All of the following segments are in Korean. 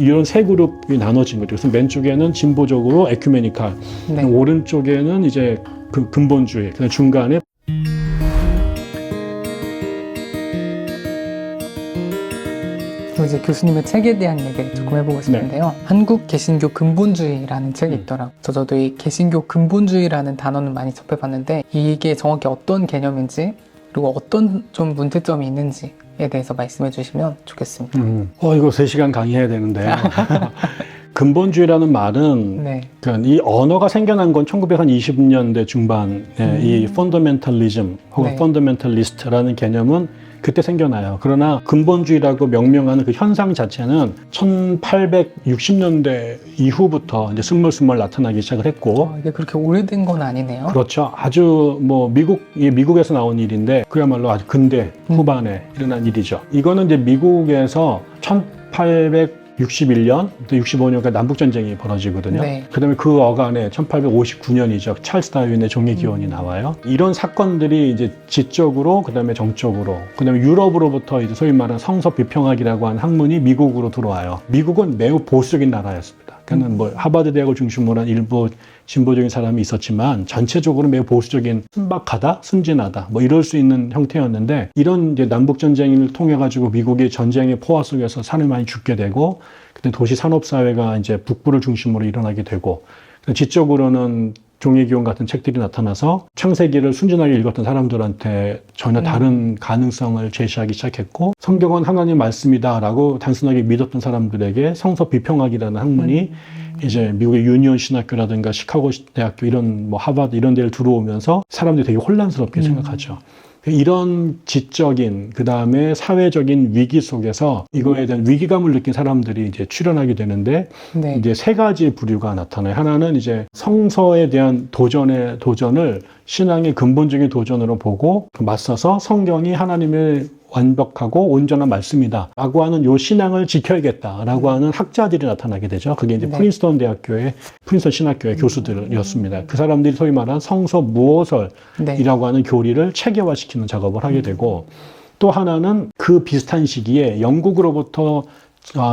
이런 세 그룹이 나눠진 거죠. 그래서 맨 쪽에는 진보적으로 에큐메니칼, 네. 오른쪽에는 이제 그 근본주의, 그다음 중간에 그리고 이제 교수님의 책에 대한 얘기를 조금 해보고 싶은데요. 한국 개신교 근본주의라는 책이 있더라고요. 저도 이 개신교 근본주의라는 단어는 많이 접해봤는데 이게 정확히 어떤 개념인지 그리고 어떤 좀 문제점이 있는지에 대해서 말씀해 주시면 좋겠습니다. 이거 3시간 강의해야 되는데 근본주의라는 말은 네. 그러니까 이 언어가 생겨난 건 1920년대 중반에 이 펀더멘탈리즘 혹은 네. 펀더멘탈리스트라는 개념은 그때 생겨나요. 그러나 근본주의라고 명명하는 그 현상 자체는 1860년대 이후부터 이제 스물스물 나타나기 시작을 했고, 이게 그렇게 오래된 건 아니네요. 그렇죠. 아주 뭐 미국에서 나온 일인데 그야말로 아주 근대 후반에 일어난 일이죠. 이거는 이제 미국에서 1861년, 65년까지 남북전쟁이 벌어지거든요. 네. 그 다음에 그 어간에 1859년이죠. 찰스 다윈의 종례기원이 나와요. 이런 사건들이 이제 지적으로, 그 다음에 정적으로, 그 다음에 유럽으로부터 이제 소위 말하는 성서 비평학이라고 하는 학문이 미국으로 들어와요. 미국은 매우 보수적인 나라였습니다. 그러니까 뭐 하버드 대학을 중심으로 한 일부 진보적인 사람이 있었지만 전체적으로 매우 보수적인, 순박하다, 순진하다 뭐 이럴 수 있는 형태였는데, 이런 이제 남북 전쟁을 통해 가지고 미국의 전쟁의 포화 속에서 사람이 많이 죽게 되고, 그때 도시 산업 사회가 이제 북부를 중심으로 일어나게 되고, 지적으로는 종례기원 같은 책들이 나타나서 창세기를 순진하게 읽었던 사람들한테 전혀 다른 가능성을 제시하기 시작했고, 성경은 하나님 말씀이다라고 단순하게 믿었던 사람들에게 성서 비평학이라는 학문이 이제 미국의 유니온 신학교라든가 시카고 대학교 이런 뭐 하버드 이런 데를 들어오면서 사람들이 되게 혼란스럽게 생각하죠. 이런 지적인, 그 다음에 사회적인 위기 속에서 이거에 대한 위기감을 느낀 사람들이 이제 출현하게 되는데, 네. 이제 세 가지 부류가 나타나요. 하나는 이제 성서에 대한 도전을 신앙의 근본적인 도전으로 보고 맞서서 성경이 하나님의 완벽하고 온전한 말씀이다 라고 하는 요 신앙을 지켜야겠다 라고 하는 학자들이 나타나게 되죠. 그게 이제 네. 프린스턴 신학교의 교수들이었습니다. 그 사람들이 소위 말하는 성서 무어설이라고 하는 교리를 체계화시키는 작업을 하게 되고, 또 하나는 그 비슷한 시기에 영국으로부터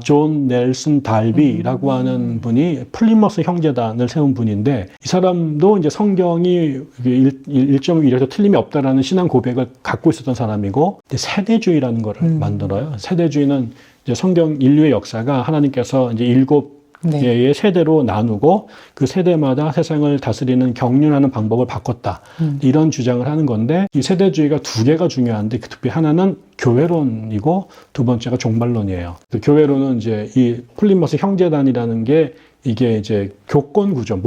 존 넬슨 달비라고 하는 분이 플리머스 형제단을 세운 분인데, 이 사람도 이제 성경이 1.1에서 틀림이 없다라는 신앙 고백을 갖고 있었던 사람이고, 이제 세대주의라는 걸 만들어요. 세대주의는 이제 성경 인류의 역사가 하나님께서 이제 7개의 세대로 나누고 그 세대마다 세상을 다스리는 경륜하는 방법을 바꿨다. 이런 주장을 하는 건데, 이 세대주의가 2개가 중요한데, 그 특히 하나는 교회론이고 두 번째가 종말론이에요. 그 교회론은 이제 이 플리머스 형제단이라는 게 이게 이제 교권 구조,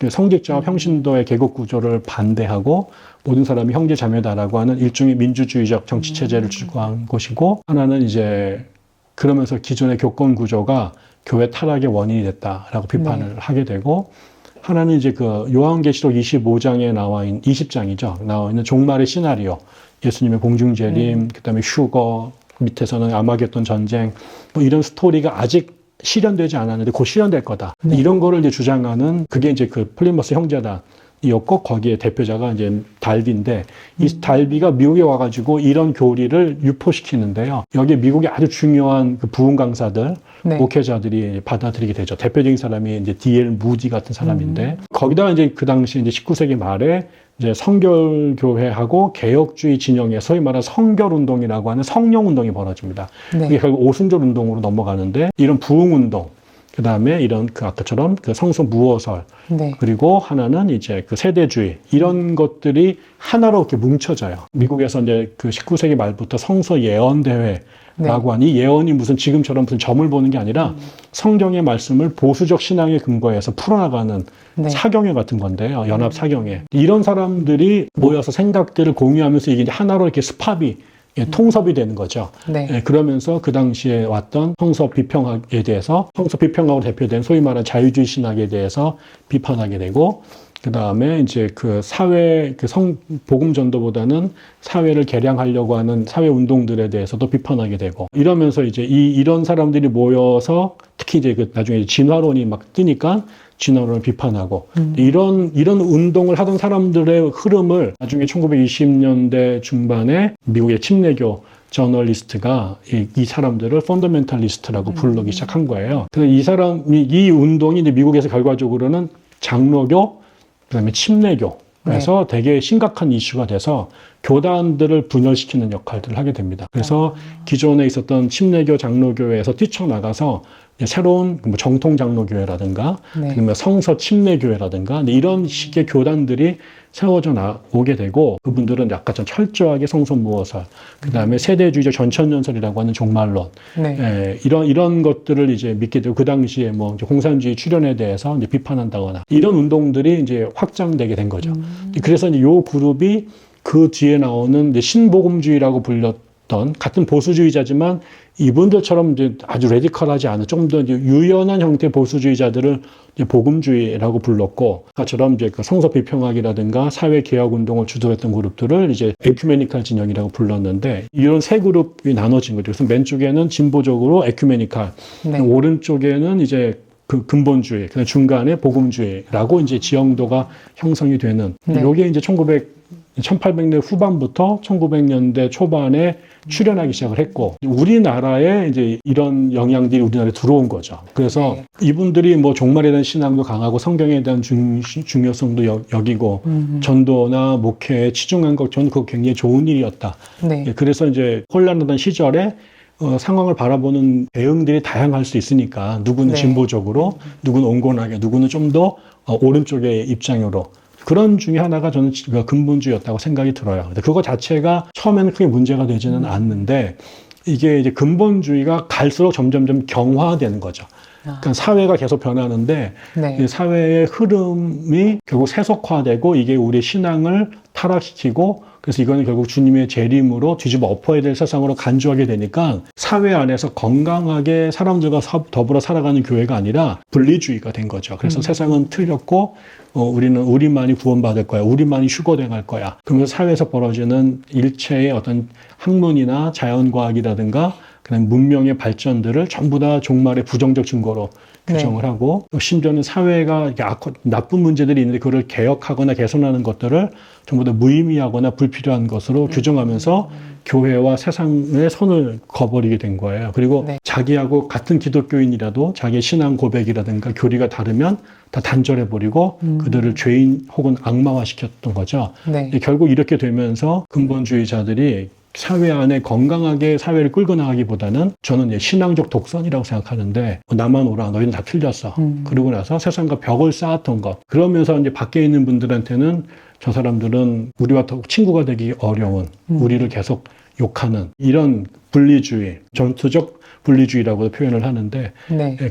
성직자와 평신도의 계급 구조를 반대하고 모든 사람이 형제 자매다라고 하는 일종의 민주주의적 정치 체제를 추구한 곳이고, 하나는 이제 그러면서 기존의 교권 구조가 교회 타락의 원인이 됐다라고 비판을 하게 되고, 하나는 이제 그 요한계시록 25장에 나와 있는 20장이죠. 나와 있는 종말의 시나리오, 예수님의 공중재림, 그다음에 휴거, 밑에서는 아마겟돈 전쟁, 뭐 이런 스토리가 아직 실현되지 않았는데 곧 실현될 거다. 이런 거를 이제 주장하는, 그게 이제 그 플리머스 형제단이었고, 거기에 대표자가 이제 달비인데, 이 달비가 미국에 와가지고 이런 교리를 유포시키는데요. 여기에 미국의 아주 중요한 그 부흥 강사들, 목회자들이 받아들이게 되죠. 대표적인 사람이 이제 D.L. 무디 같은 사람인데, 거기다가 이제 그 당시 이제 19세기 말에 이제 성결교회하고 개혁주의 진영의 소위 말하는 성결운동이라고 하는 성령운동이 벌어집니다. 이게 결국 오순절 운동으로 넘어가는데, 이런 부흥운동, 그 다음에 이런 그 아까처럼 그 성서 무어설, 그리고 하나는 이제 그 세대주의, 이런 것들이 하나로 이렇게 뭉쳐져요. 미국에서 이제 그 19세기 말부터 성서 예언대회라고 하니, 예언이 무슨 지금처럼 무슨 점을 보는 게 아니라 성경의 말씀을 보수적 신앙의 근거에서 풀어나가는 사경회 같은 건데요. 연합 사경회. 이런 사람들이 모여서 생각들을 공유하면서 이게 이제 하나로 이렇게 스팝이 통섭이 되는 거죠. 그러면서 그 당시에 왔던 성서 비평학에 대해서, 성서 비평학으로 대표된 소위 말하는 자유주의 신학에 대해서 비판하게 되고, 그 다음에 이제 그 사회, 그 복음 전도보다는 사회를 개량하려고 하는 사회 운동들에 대해서도 비판하게 되고, 이러면서 이제 이런 사람들이 모여서 특히 이제 그 나중에 진화론이 막 뜨니까 진화론을 비판하고, 이런 운동을 하던 사람들의 흐름을 나중에 1920년대 중반에 미국의 침례교 저널리스트가 이 사람들을 펀더멘탈리스트라고 부르기 시작한 거예요. 그래서 이 운동이 이제 미국에서 결과적으로는 장로교, 그다음에 침례교, 그래서 되게 심각한 이슈가 돼서 교단들을 분열시키는 역할들을 하게 됩니다. 그래서 기존에 있었던 침례교, 장로교회에서 뛰쳐나가서 새로운 정통 장로교회라든가, 그다음에 성서 침례교회라든가 이런 식의 교단들이 세워져 나오게 되고, 그분들은 약간 좀 철저하게 성서 무어설, 그다음에 세대주의적 전천연설이라고 하는 종말론, 이런 것들을 이제 믿게 되고, 그 당시에 뭐 이제 공산주의 출현에 대해서 이제 비판한다거나 이런 운동들이 이제 확장되게 된 거죠. 그래서 이제 요 그룹이 그 뒤에 나오는 이제 신복음주의라고 불렸던, 같은 보수주의자지만 이분들처럼 이제 아주 레디컬하지 않은 좀 더 유연한 형태의 보수주의자들을 이제 복음주의라고 불렀고, 아까처럼 이제 그 성서 비평학이라든가 사회 개혁 운동을 주도했던 그룹들을 이제 에큐메니칼 진영이라고 불렀는데, 이런 세 그룹이 나눠진 거죠. 그래서 맨 쪽에는 진보적으로 에큐메니칼, 오른쪽에는 이제 그 근본주의, 그다음 중간에 복음주의라고 이제 지형도가 형성이 되는. 요게 이제 1800년대 후반부터 1900년대 초반에 출현하기 시작을 했고, 우리나라에 이제 이런 영향들이 우리나라에 들어온 거죠. 그래서 이분들이 뭐 종말에 대한 신앙도 강하고 성경에 대한 중요성도 여기고 전도나 목회에 치중한 것, 저는 그거 굉장히 좋은 일이었다. 그래서 이제 혼란하던 시절에 상황을 바라보는 대응들이 다양할 수 있으니까, 누구는 진보적으로, 누구는 온건하게, 누구는 좀 더 오른쪽의 입장으로, 그런 중에 하나가 저는 근본주의였다고 생각이 들어요. 근데 그거 자체가 처음에는 크게 문제가 되지는 않는데, 이게 이제 근본주의가 갈수록 점점점 경화되는 거죠. 그러니까 사회가 계속 변하는데, 사회의 흐름이 결국 세속화되고, 이게 우리 신앙을 타락시키고, 그래서 이거는 결국 주님의 재림으로 뒤집어 엎어야 될 세상으로 간주하게 되니까, 사회 안에서 건강하게 사람들과 더불어 살아가는 교회가 아니라 분리주의가 된 거죠. 그래서 세상은 틀렸고, 우리는 우리만이 구원받을 거야, 우리만이 휴거돼갈 거야. 그러면서 사회에서 벌어지는 일체의 어떤 학문이나 자연과학이라든가 그다음에 문명의 발전들을 전부 다 종말의 부정적 증거로 규정을 하고, 심지어는 사회가 이렇게 나쁜 문제들이 있는데 그걸 개혁하거나 개선하는 것들을 전부 다 무의미하거나 불필요한 것으로 규정하면서 교회와 세상의 손을 거버리게 된 거예요. 그리고 자기하고 같은 기독교인이라도 자기의 신앙 고백이라든가 교리가 다르면 다 단절해버리고 그들을 죄인 혹은 악마화시켰던 거죠. 결국 이렇게 되면서 근본주의자들이 사회 안에 건강하게 사회를 끌고 나가기보다는, 저는 신앙적 독선이라고 생각하는데, 나만 오라, 너희는 다 틀렸어. 그러고 나서 세상과 벽을 쌓았던 것. 그러면서 이제 밖에 있는 분들한테는 저 사람들은 우리와 더 친구가 되기 어려운, 우리를 계속 욕하는 이런 분리주의, 전투적 분리주의라고 표현을 하는데,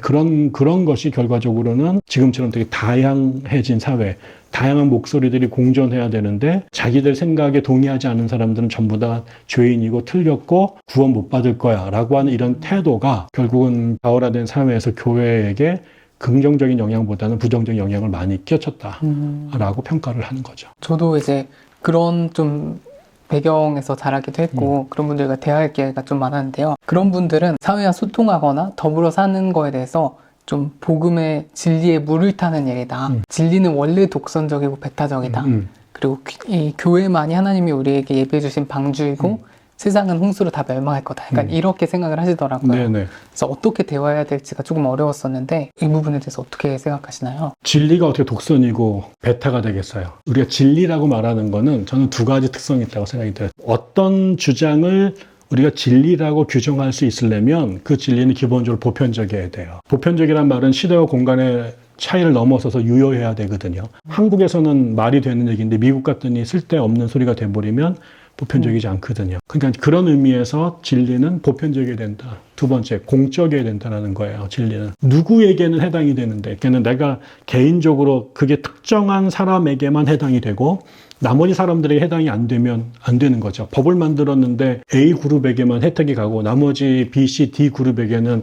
그런 것이 결과적으로는 지금처럼 되게 다양해진 사회, 다양한 목소리들이 공존해야 되는데, 자기들 생각에 동의하지 않는 사람들은 전부 다 죄인이고 틀렸고 구원 못 받을 거야 라고 하는 이런 태도가 결국은 좌우화된 사회에서 교회에게 긍정적인 영향보다는 부정적인 영향을 많이 끼쳤다라고 평가를 하는 거죠. 저도 이제 그런 좀 배경에서 자라기도 했고, 그런 분들과 대화할 기회가 좀 많았는데요. 그런 분들은 사회와 소통하거나 더불어 사는 거에 대해서 좀 복음의 진리에 물을 타는 일이다. 진리는 원래 독선적이고 배타적이다. 그리고 이 교회만이 하나님이 우리에게 예배해 주신 방주이고 세상은 홍수로 다 멸망할 거다. 약간 이렇게 생각을 하시더라고요. 그래서 어떻게 대화해야 될지가 조금 어려웠었는데, 이 부분에 대해서 어떻게 생각하시나요? 진리가 어떻게 독선이고 배타가 되겠어요? 우리가 진리라고 말하는 거는 저는 두 가지 특성이 있다고 생각이 들어요. 어떤 주장을 우리가 진리라고 규정할 수 있으려면 그 진리는 기본적으로 보편적이어야 돼요. 보편적이란 말은 시대와 공간의 차이를 넘어서서 유효해야 되거든요. 한국에서는 말이 되는 얘기인데 미국 같더니 쓸데없는 소리가 돼버리면 보편적이지 않거든요. 그러니까 그런 의미에서 진리는 보편적이어야 된다. 두 번째, 공적이어야 된다는 거예요. 진리는 누구에게는 해당이 되는데, 걔는 내가 개인적으로 그게 특정한 사람에게만 해당이 되고 나머지 사람들에게 해당이 안 되면 안 되는 거죠. 법을 만들었는데 A 그룹에게만 혜택이 가고 나머지 B, C, D 그룹에게는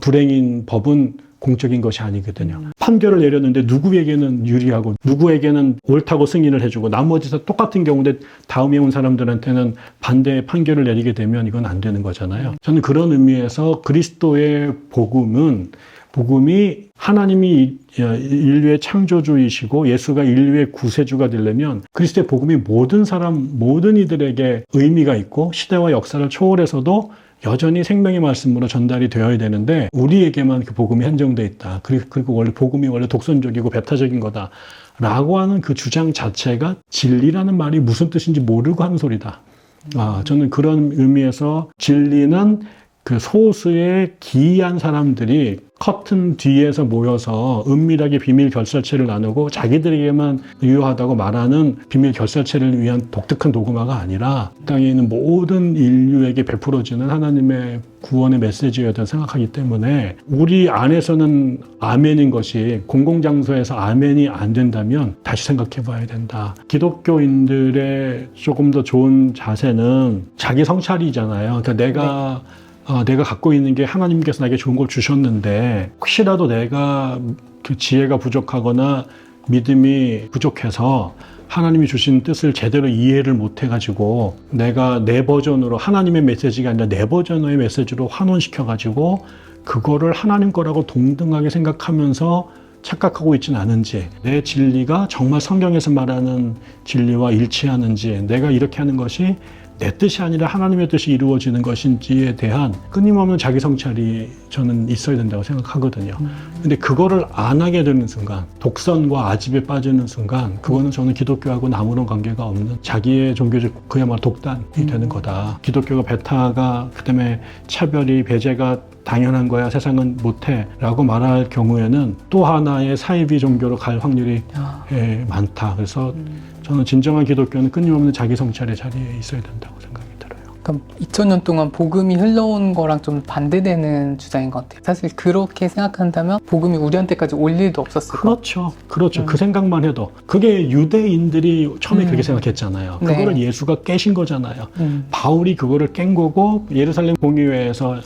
불행인 법은 공적인 것이 아니거든요. 판결을 내렸는데 누구에게는 유리하고 누구에게는 옳다고 승인을 해주고 나머지서 똑같은 경우인데 다음에 온 사람들한테는 반대의 판결을 내리게 되면 이건 안 되는 거잖아요. 저는 그런 의미에서 그리스도의 복음은 복음이 하나님이 인류의 창조주이시고 예수가 인류의 구세주가 되려면 그리스도의 복음이 모든 사람, 모든 이들에게 의미가 있고 시대와 역사를 초월해서도 여전히 생명의 말씀으로 전달이 되어야 되는데 우리에게만 그 복음이 한정돼 있다. 그리고 원래 복음이 원래 독선적이고 배타적인 거다. 라고 하는 그 주장 자체가 진리라는 말이 무슨 뜻인지 모르고 하는 소리다. 저는 그런 의미에서 진리는 그 소수의 기이한 사람들이 커튼 뒤에서 모여서 은밀하게 비밀 결설체를 나누고 자기들에게만 유효하다고 말하는 비밀 결설체를 위한 독특한 도구마가 아니라 이 땅에 있는 모든 인류에게 베풀어지는 하나님의 구원의 메시지여야 생각하기 때문에 우리 안에서는 아멘인 것이 공공장소에서 아멘이 안 된다면 다시 생각해 봐야 된다. 기독교인들의 조금 더 좋은 자세는 자기 성찰이잖아요. 그러니까 내가 갖고 있는 게 하나님께서 나에게 좋은 걸 주셨는데 혹시라도 내가 그 지혜가 부족하거나 믿음이 부족해서 하나님이 주신 뜻을 제대로 이해를 못 해가지고 내가 내 버전으로 하나님의 메시지가 아니라 내 버전의 메시지로 환원시켜가지고 그거를 하나님 거라고 동등하게 생각하면서 착각하고 있지는 않은지 내 진리가 정말 성경에서 말하는 진리와 일치하는지 내가 이렇게 하는 것이 내 뜻이 아니라 하나님의 뜻이 이루어지는 것인지에 대한 끊임없는 자기 성찰이 저는 있어야 된다고 생각하거든요. 근데 그거를 안 하게 되는 순간, 독선과 아집에 빠지는 순간, 그거는 저는 기독교하고는 아무런 관계가 없는 자기의 종교적 그야말로 독단이 되는 거다. 기독교가 배타가, 그다음에 차별이, 배제가 당연한 거야, 세상은 못해 라고 말할 경우에는 또 하나의 사이비 종교로 갈 확률이 많다. 그래서 저는 진정한 기독교는 끊임없는 자기 성찰의 자리에 있어야 된다고 생각이 들어요. 그럼 2000년 동안 복음이 흘러온 거랑 좀 반대되는 주장인 것 같아요. 사실 그렇게 생각한다면 복음이 우리한테까지 올 일도 없었을 거예요. 그렇죠. 그 생각만 해도 그게 유대인들이 처음에 그렇게 생각했잖아요. 그거를 네. 예수가 깨신 거잖아요. 바울이 그거를 깬 거고 예루살렘 공의회에서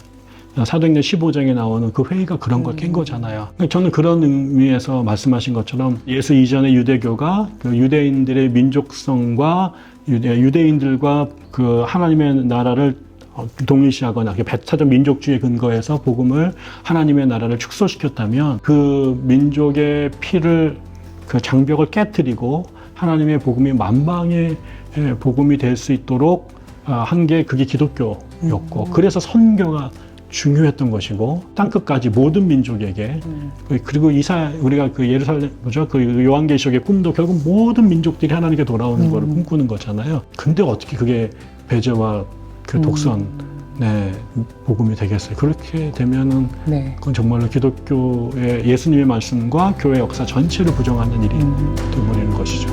사도행전 15장에 나오는 그 회의가 그런 걸 깬 거잖아요. 저는 그런 의미에서 말씀하신 것처럼 예수 이전의 유대교가 그 유대인들의 민족성과 유대인들과 그 하나님의 나라를 동일시하거나 배타적 민족주의 근거에서 복음을 하나님의 나라를 축소시켰다면 그 민족의 피를 그 장벽을 깨트리고 하나님의 복음이 만방의 복음이 될 수 있도록 한 게 그게 기독교였고 그래서 선교가 중요했던 것이고 땅끝까지 모든 민족에게 그리고 우리가 그 예루살렘 그 요한계시록의 꿈도 결국 모든 민족들이 하나님께 돌아오는 것을 꿈꾸는 거잖아요. 근데 어떻게 그게 배제와 그 독선 복음이 되겠어요? 그렇게 되면은 그건 정말로 기독교의 예수님의 말씀과 교회 역사 전체를 부정하는 일이 되어버리는 것이죠.